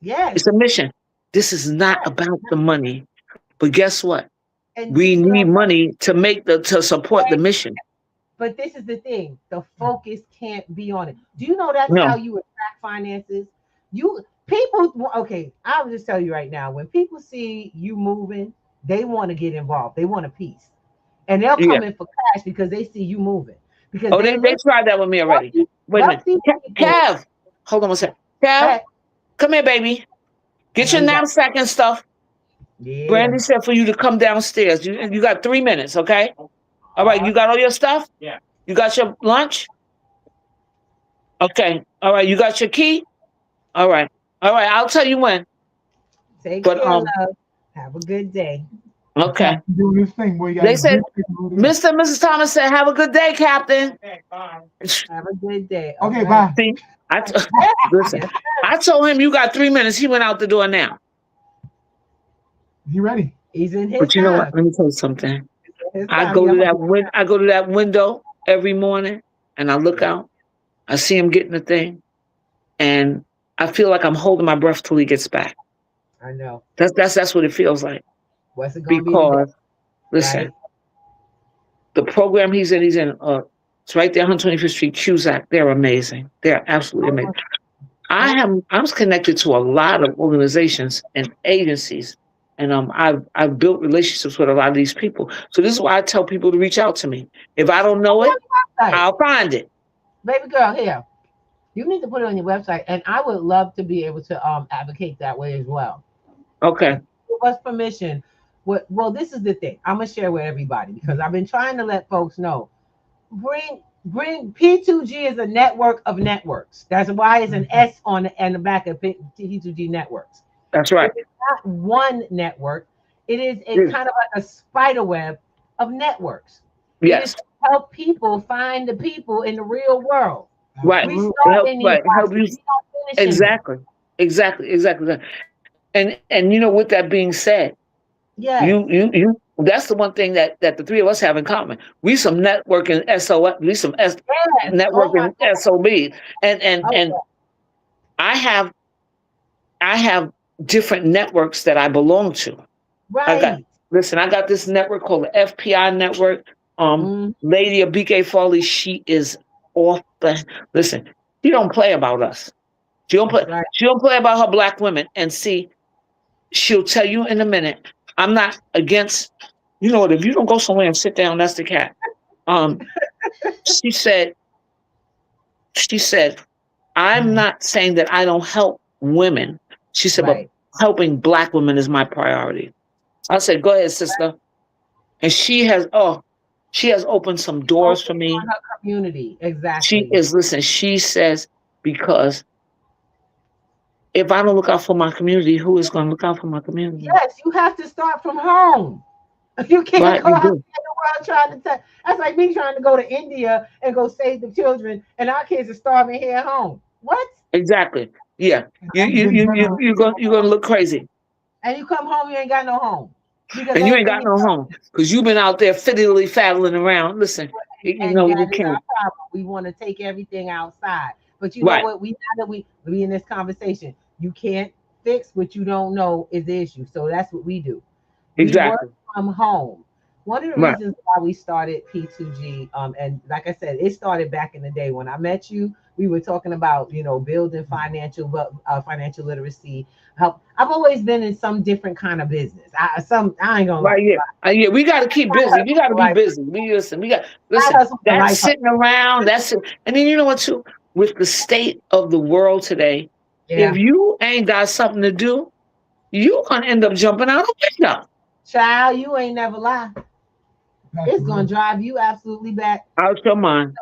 Yes. It's a mission. This is not Yes. about the money. But guess what? And We this is what need I'm money to support the saying. mission. But this is the thing: the focus can't be on it. Do you know that's how No. you attract finances? You people, okay. I'll just tell you right now: when people see you moving, they want to get involved. They want a piece, and they'll Yeah. come in for cash because they see you moving. Because Oh, they they look tried that with me already. wealthy, Wait a minute. wealthy people. Kev, hold on a second. Kev, Hey, come here, baby. I Get know your he got. knapsack and stuff. Yeah. Brandy said for you to come downstairs. You got 3 minutes, okay? All right, All you got all your stuff? You got your lunch? Okay. All right, you got your key? All right. All right, I'll tell you when. Take But care, love. Have a good day. The okay. captain doing this thing where you got They his said briefcase and loaded up. Mr. and Mrs. Thomas said, "Have a good day, Captain." Have a good day. All Okay, right. bye. See, listen. Yes, I told him you got 3 minutes. He went out the door now. You ready? he's in his But you know what? time. Let me tell you something. His I time. go He to almost that I go to that window every morning, and I look out. I see him getting the thing, and I feel like I'm holding my breath till he gets back. I know. That's what it feels like. What's it gonna be today? Because listen, Right? the program he's in, it's right there, 125th Street, Cusack. They're amazing. They're absolutely amazing. I'm connected to a lot of organizations and agencies, and I've built relationships with a lot of these people. So this is why I tell people to reach out to me. If I don't know it, Website. I'll find it. Baby girl, here. You need to put it on your website, and I would love to be able to advocate that way as well. Okay. Give us permission. Well, this is the thing. I'm gonna share with everybody because I've been trying to let folks know. Bring P2G is a network of networks. That's why it's an S on the back of P2G networks. That's It right. is not one network. It is a Mm. kind of like a spider web of networks. It is Yes. to help people find the people in the real world. Right. We Absolutely. start in these Help boxes. you. We don't finish in them. Exactly. And with that being said, Yes. you that's the one thing that the three of us have in common. We some networking SOS, we some Yes. Oh my networking SOB. God. And I have I have different networks that I belong to. I got Right. listen, I got this network called the FPI network. Mm, Lady of BK Farley, she is off the listen, she don't play about us. that's right. She don't play about her black women. And see, she'll tell you in a minute. I'm not against, you know what, if you don't go somewhere and sit down, that's the cat. Um, she said, I'm not saying that I don't help women. She said, but Right. helping Black women is my priority. I said, go ahead, sister. And she has opened some doors for Focus me. on her community. She Exactly. is, listen, she says, because if I don't look out for my community, who is going to look out for my community? Yes, you have to start from home. You can't Right, go you out in do. the world trying to tell. That's like me trying to go to India and go save the children, and our kids are starving here at home. What? Exactly. Yeah. I've been better. You're gonna look crazy. And you come home, you ain't got no home because And you ain't everything got is no home. Because you've been out there fiddly faddling around. Listen, you and know, that you is our can't. problem. We want to take everything outside. But you know Right. what? Now that we in this conversation, you can't fix what you don't know is the issue. So that's what we do. We work Exactly. from home. One of the Right. reasons why we started P2G, and like I said, it started back in the day when I met you. We were talking about, building financial literacy. Help. I've always been in some different kind of business. I ain't gonna lie. Right. Yeah. Yeah. We got to keep busy. We got to be Right. busy. We got, I listen, hustle for that's life. sitting around. That's it. And then you know what, too? With the state of the world today, if Yeah. you ain't got something to do, you're going to end up jumping out a window. Child, you ain't never lie. That's It's gonna real. drive you absolutely back. Out your mind.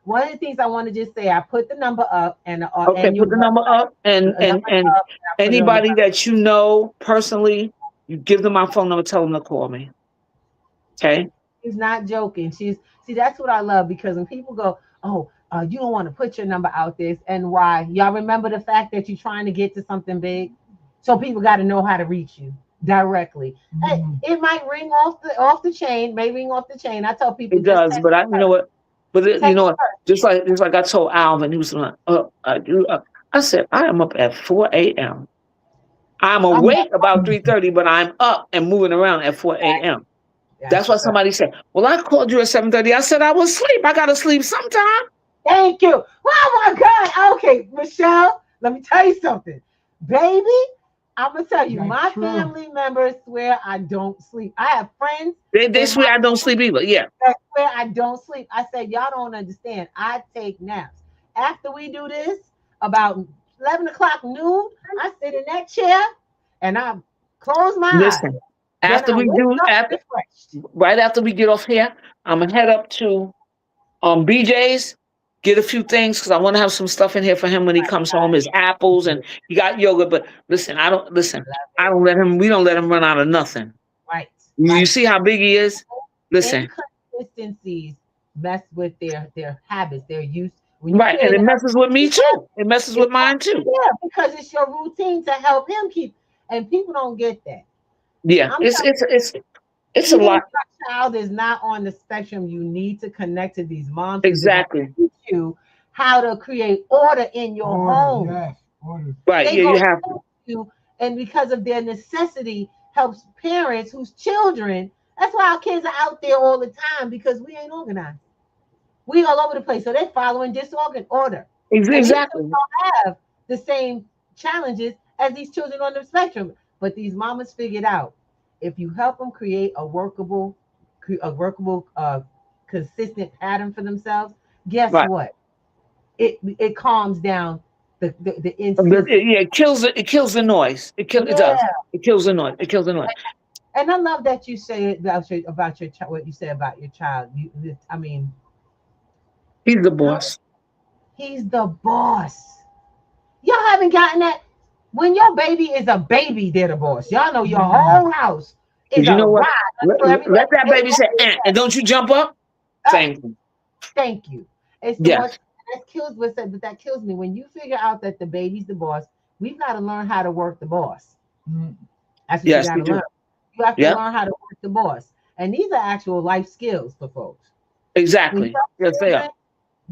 One of the things I want to just say, I put the number up Okay, and your put the number up, and a and number and up, and I put it on the anybody that you know personally, you give them my phone number, tell them to call me. Okay. She's not joking. See, that's what I love because when people go, oh, you don't want to put your number out there, and why? Y'all remember the fact that you're trying to get to something big, so people got to know how to reach you directly. Hey, it might ring off the chain, may ring off the chain. I tell people It just does, but you know what? You text know what? first. Just like I told Alvin, he was like, I do. I said I am up at 4 a.m. I'm I'm awake about 3:30, but I'm up and moving around at 4 a.m. That's That's why what's up. somebody said, "Well, I called you at 7:30." I said I was asleep. I gotta sleep sometime. Thank you. Oh my God. Okay, Michelle, let me tell you something. Baby, I'm gonna tell you, That's my true. family members swear I don't sleep. I have friends They in my swear I don't sleep either. Yeah. that swear I don't sleep. I said, y'all don't understand. I take naps. After we do this, about 11 o'clock noon, I sit in that chair and I close my eyes. Listen, Then after I we wake do up after refreshed. right after we get off here, I'm gonna head up to BJ's, get a few things because I want to have some stuff in here for him when he comes home. His apples and he got yogurt. But listen, I don't listen. Love I it. don't let him. We don't let him run out of nothing. Right, You right. see how big he is. Listen, Inconsistencies mess with their habits, their use. When you right, and create it a messes with me too. It messes with it's mine too. yeah, because it's your routine to help him keep, and people don't get that. Yeah, I'm it's a even lot. if your child is not on the spectrum, you need to connect to these moms because they're going Exactly. to teach you how to create order in your Orders, home. yes, orders. Right. They Yeah, go you have to. to you, and because of their necessity, helps parents whose children. That's why our kids are out there all the time because we ain't organized. We all over the place, so they're following disorganized order, and these children Exactly. don't have the same challenges as these children on the spectrum. But these mamas figured out if you help them create a workable, consistent pattern for themselves. Guess Right. what? It calms down the insist. Yeah, it kills it. It kills the noise. It does. Yeah, It kills the noise. It kills the noise. and I love that you say about your child. What you say about your child. I mean, He's the how boss. he's the boss. Y'all haven't gotten that. When your baby is a baby, they're the boss. Y'all know your whole house is Because you a know what? ride Let, until everywhere. let that baby say, eh, and don't you jump up. Uh, Same thing. thank you. It's the Yes. most that kills me when you figure out that the baby's the boss. We've got to learn how to work the boss. Mm. That's what you Yes, got we to do. learn. You have to Yeah. learn how to work the boss, and these are actual life skills for folks. When you Exactly. have Yes, they are.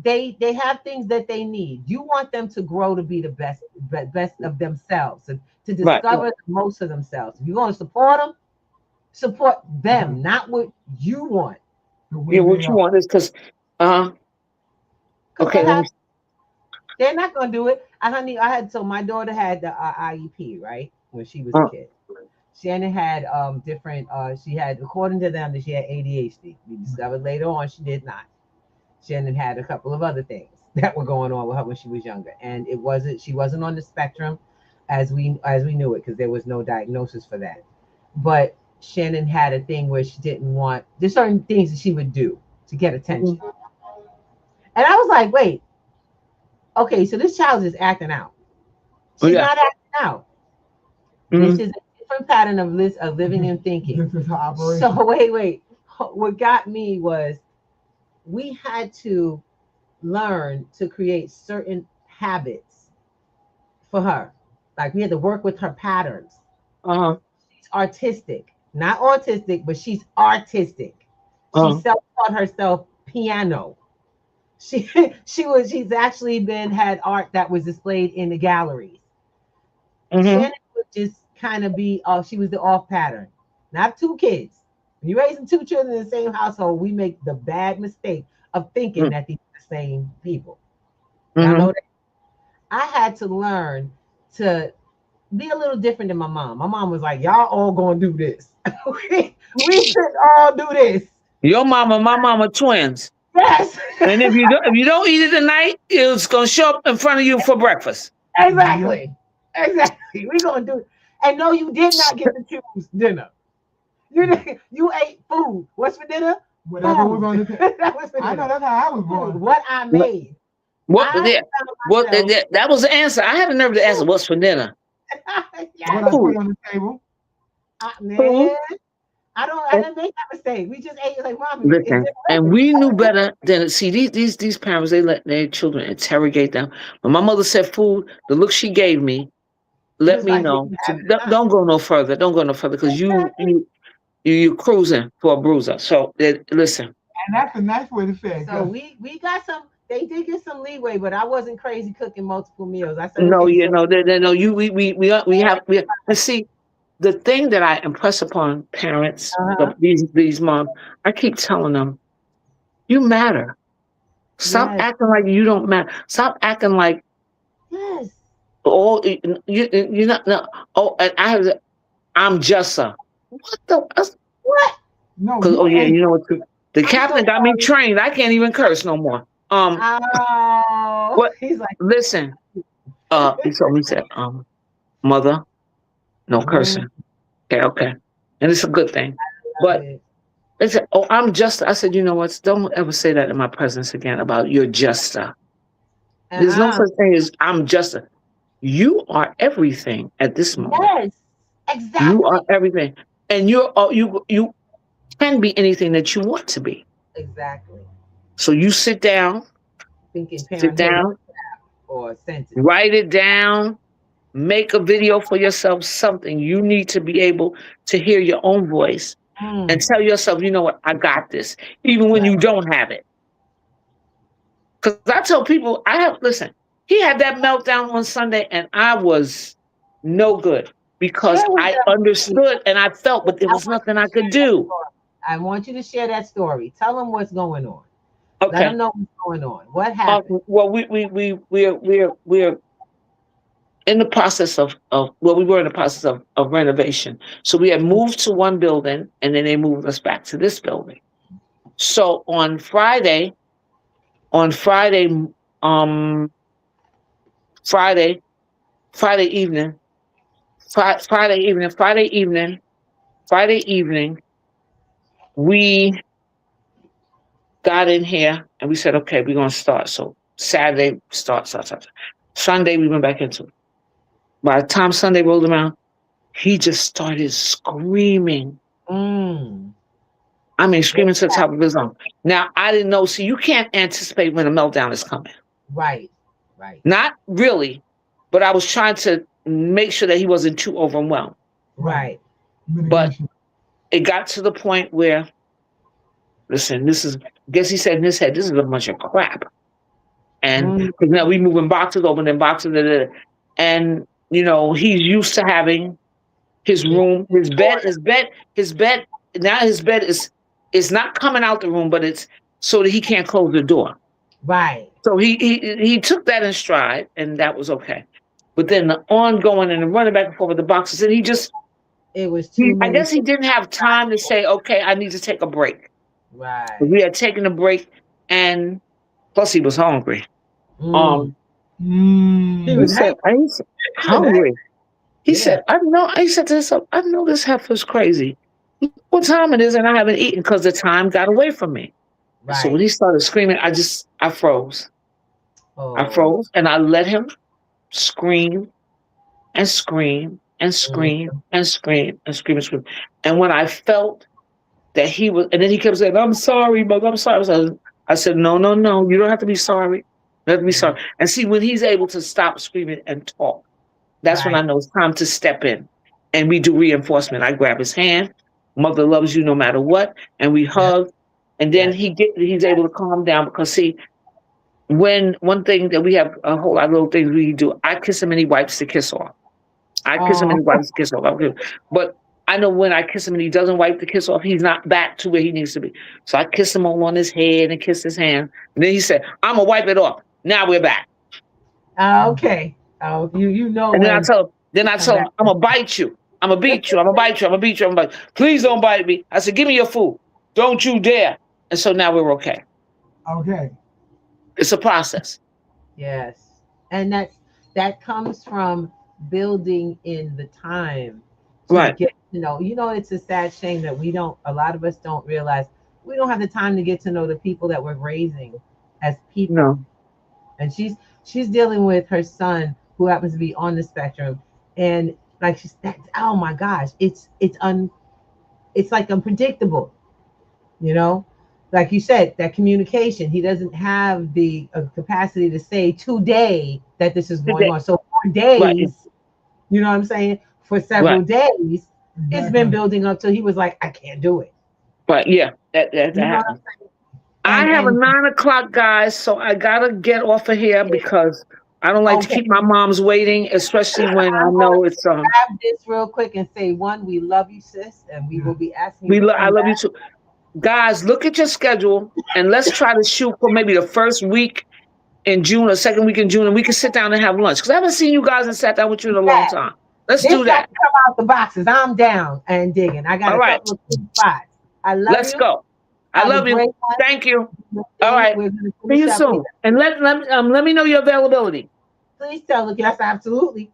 children, they have things that they need. You want them to grow to be the best of themselves and to Right. discover the most of themselves. If you want to support them, not what you want. The way Yeah. they What you are. want is because, Because okay. what Let me. happens, they're not gonna do it. I had so my daughter had the IEP, right, when she was a Uh, kid. Shannon had different she had, according to them, that she had ADHD. We discovered later on she did not. Shannon had a couple of other things. that were going on with her when she was younger, and she wasn't on the spectrum as we knew it, because there was no diagnosis for that. But Shannon had a thing where she didn't want, there's certain things that she would do to get attention. And I was like, wait, okay, so this child is acting out. She's not acting out. This is a different pattern of living and thinking. This is her operation. So wait. What got me was we had to learn to create certain habits for her. Like we had to work with her patterns. She's artistic, not autistic, but she's artistic. She self-taught herself piano. She's actually had art that was displayed in the galleries. Shannon would just kind of be, she was the off pattern. Not two kids. When you're raising two children in the same household, we make the bad mistake of thinking that these are the same people. I know that. I had to learn to be a little different than my mom. My mom was like, y'all all gonna do this. we should all do this. Your mama, my mama, twins. Yes. And if you don't eat it tonight, it's gonna show up in front of you for breakfast. Exactly. We're gonna do it. And no, you did not get to choose dinner. You ate food. What's for dinner? Whatever was on the table. That was for dinner. I know, that's how I was born. What I made. That was the answer. I had the nerve to ask what's for dinner. What I put on the table. Man, I didn't make that mistake. We just ate like mom. Listen, and we knew better than these parents. They let their children interrogate them. When my mother said food, the look she gave me let me know. Don't go no further. Don't go no further because you cruising for a bruiser. So listen. And that's a nice way to say it. So we got some. They did get some leeway, but I wasn't crazy cooking multiple meals. I said no. We have. Let's see. The thing that I impress upon parents, these moms, I keep telling them, you matter. Stop acting like you don't matter. Stop acting like you're not. No. Oh, and I'm just a. What the? What? No. You know what? The captain got me trained. I can't even curse no more. What? He's like, listen. He told me, he said, mother, no cursing. Okay. And it's a good thing. But they said, I'm just, I said, you know what? Don't ever say that in my presence again about you're just a. There's no such thing as I'm just a. You are everything at this moment. Yes, exactly. You are everything. And you can be anything that you want to be. Exactly. So you sit down, or sentence. Write it down, make a video for yourself, something. You need to be able to hear your own voice and tell yourself, you know what, I got this, even when you don't have it. Because I tell people, listen, he had that meltdown on Sunday and I was no good because I understood and I felt, but there was nothing I could do. I want you to share that story. Tell them what's going on. Okay. Let them know what's going on. What happened? Well, we're in the process of we were in the process of renovation. So we had moved to one building and then they moved us back to this building. So on Friday evening, we got in here and we said, okay, we're going to start. So Saturday, start. Sunday, we went back into it. By the time Sunday rolled around, he just started screaming. I mean, screaming to the top of his lungs. Now, I didn't know. See, you can't anticipate when a meltdown is coming. Right. Not really, but I was trying to make sure that he wasn't too overwhelmed. Right. But it got to the point where, listen, I guess he said in his head, this is a bunch of crap. And because now we moving boxes, opening boxes, and he's used to having his room, his bed. Now his bed is not coming out the room, but it's so that he can't close the door. Right. So he took that in stride, and that was okay. But then the ongoing and the running back and forth with the boxes, and it was too many. I guess he didn't have time to say, okay, I need to take a break. Right. We had taken a break, and plus he was hungry. Mm. He He was said, angry. "I said, He was angry. hungry." He Yeah. said, "I know." I said to myself, "I know this heifer's crazy. Look what time it is, and I haven't eaten because the time got away from me." So when Right. he started screaming, I froze. I Oh. froze, and I let him scream and scream and Mm. scream and scream and scream and scream. And when I felt that he was, and then he kept saying, "I'm sorry, mother, I'm sorry." I said, "No, no, no, you don't have to be sorry. You don't have to be Mm. sorry." And see, when he's able to stop screaming and talk, that's when I Right. know it's time to step in. And we do reinforcement. I grab his hand. Mother loves you no matter what. And we Yeah. hug. And then Yes. he's able to calm down because see, when one thing that we have a whole lot of little things we do, I kiss him and he wipes the kiss off. I kiss him Oh. and he wipes the kiss off. I'm good. But I know when I kiss him and he doesn't wipe the kiss off, he's not back to where he needs to be. So I kiss him all on his head and kiss his hand. And then he said, "I'm gonna wipe it off. Now we're back." Okay. Oh, you know And then when I come tell back. him, "I'm gonna bite you. I'm gonna beat you. I'm gonna bite you. I'm gonna beat you. I'm gonna bite you. Please don't bite me." I said, "Give me your food. Don't you dare." And so now we're okay. Okay. It's a process. Yes. And that comes from building in the time to Right. get to know. It's a sad shame that a lot of us don't realize we don't have the time to get to know the people that we're raising as people. No. And she's dealing with her son who happens to be on the spectrum. And like she's that, oh my gosh, it's like unpredictable, you know like you said, that communication, he doesn't have the capacity to say today that this is going Today. on. So for Right. days, you know what I'm saying, for several Right. days, it's been Exactly. building up till he was like, I can't do it. But yeah, that You know what happens. I'm saying? I have a And 9 o'clock, guys, so I gotta get off of here because I don't like to okay, keep my moms waiting, especially when I I'm going know to it's grab this real quick and say, one, we love you, sis, and we will Yeah. be asking you to I come love back. you too. Guys, look at your schedule and let's try to shoot for maybe the first week in June or second week in June, and we can sit down and have lunch. Because I haven't seen you guys and sat down with you in a long Yes, time. Let's this do got that. to come out the boxes. I'm down and digging. I got All a right. couple of good spots. I love Let's you. go. I Have a love you. great one. Thank you. All Thing. right. We're going to See finish you up here. soon. And let me know your availability. Please tell us. Yes, absolutely.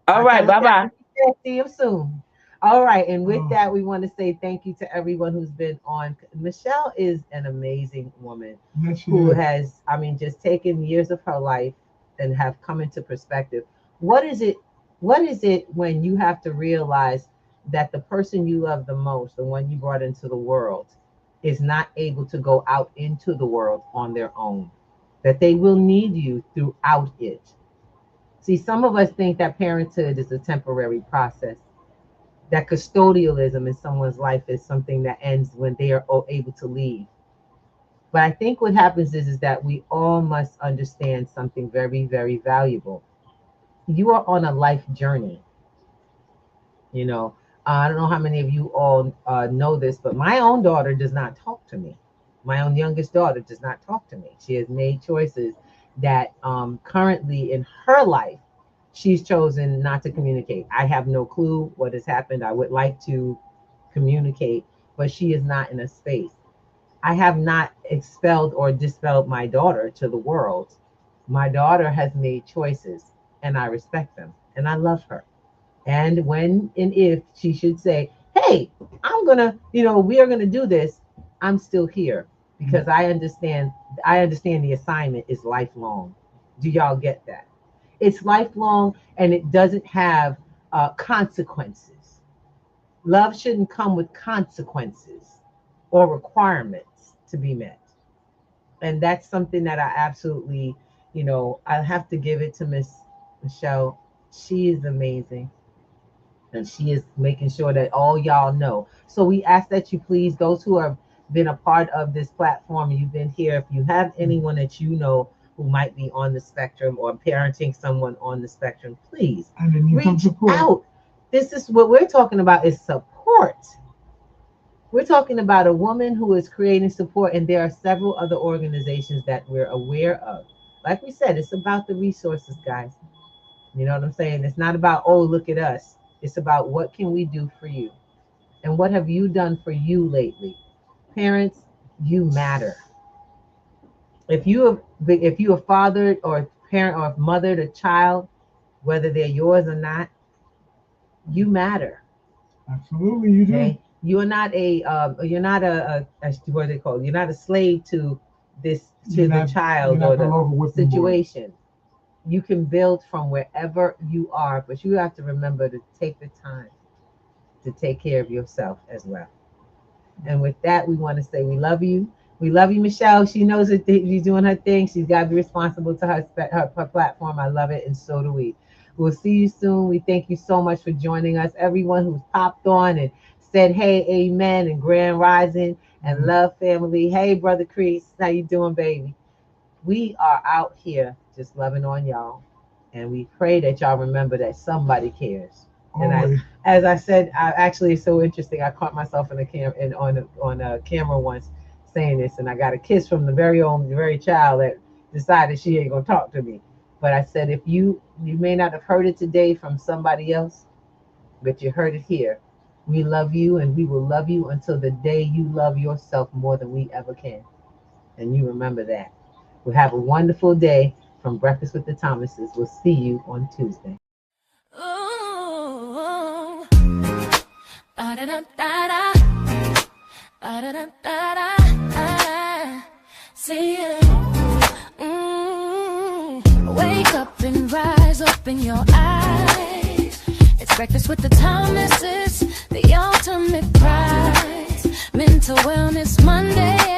All I right. tell us Bye that. bye. See you soon. All right. And with Oh, that, we want to say thank you to everyone who's been on. Michelle is an amazing woman yes, she who is. has, just taken years of her life and have come into perspective. What is it? What is it when you have to realize that the person you love the most, the one you brought into the world, is not able to go out into the world on their own? That they will need you throughout it. See, some of us think that parenthood is a temporary process, that custodialism in someone's life is something that ends when they are able to leave. But I think what happens is that we all must understand something very, very valuable. You are on a life journey. You know, I don't know how many of you all know this, but my own daughter does not talk to me. My own youngest daughter does not talk to me. She has made choices that currently in her life, she's chosen not to communicate. I have no clue what has happened. I would like to communicate, but she is not in a space. I have not expelled or dispelled my daughter to the world. My daughter has made choices, and I respect them, and I love her. And when and if she should say, hey, we are gonna do this, I'm still here because I understand the assignment is lifelong. Do y'all get that? It's lifelong and it doesn't have consequences. Love shouldn't come with consequences or requirements to be met. And that's something that I absolutely, I have to give it to Miss Michelle. She is amazing and she is making sure that all y'all know. So we ask that you please, those who have been a part of this platform, you've been here, if you have anyone that you know who might be on the spectrum or parenting someone on the spectrum, please And then you some reach support. out. This is what we're talking about, is support. We're talking about a woman who is creating support, and there are several other organizations that we're aware of. Like we said, it's about the resources, guys. You know what I'm saying? It's not about, oh, look at us. It's about what can we do for you? And what have you done for you lately? Parents, you matter. if you a father or a parent or a mother to child, whether they're yours or not, you matter. Absolutely, you do. Okay, you're not a what they call, you're not a slave to this, to the child or the situation. You can build from wherever you are, but you have to remember to take the time to take care of yourself as well. And with that, we want to say we love you. We love you, Michelle. She knows that she's doing her thing. She's got to be responsible to her platform. I love it, and so do we. We'll see you soon. We thank you so much for joining us. Everyone who's popped on and said, hey, amen, and grand rising, and love family. Hey, Brother Crease, how you doing, baby? We are out here just loving on y'all. And we pray that y'all remember that somebody cares. And as I said, actually, it's so interesting. I caught myself in on a camera once saying this, and I got a kiss from the very child that decided she ain't gonna talk to me. But I said, if you may not have heard it today from somebody else, but you heard it here. We love you, and we will love you until the day you love yourself more than we ever can. And you remember that. We'll have a wonderful day from Breakfast with the Thomases. We'll see you on Tuesday. Ooh, ba-da-da-da-da, ba-da-da-da-da, see you. Wake up and rise, open your eyes. It's Breakfast with the Thomases, the ultimate prize. Mental Wellness Monday.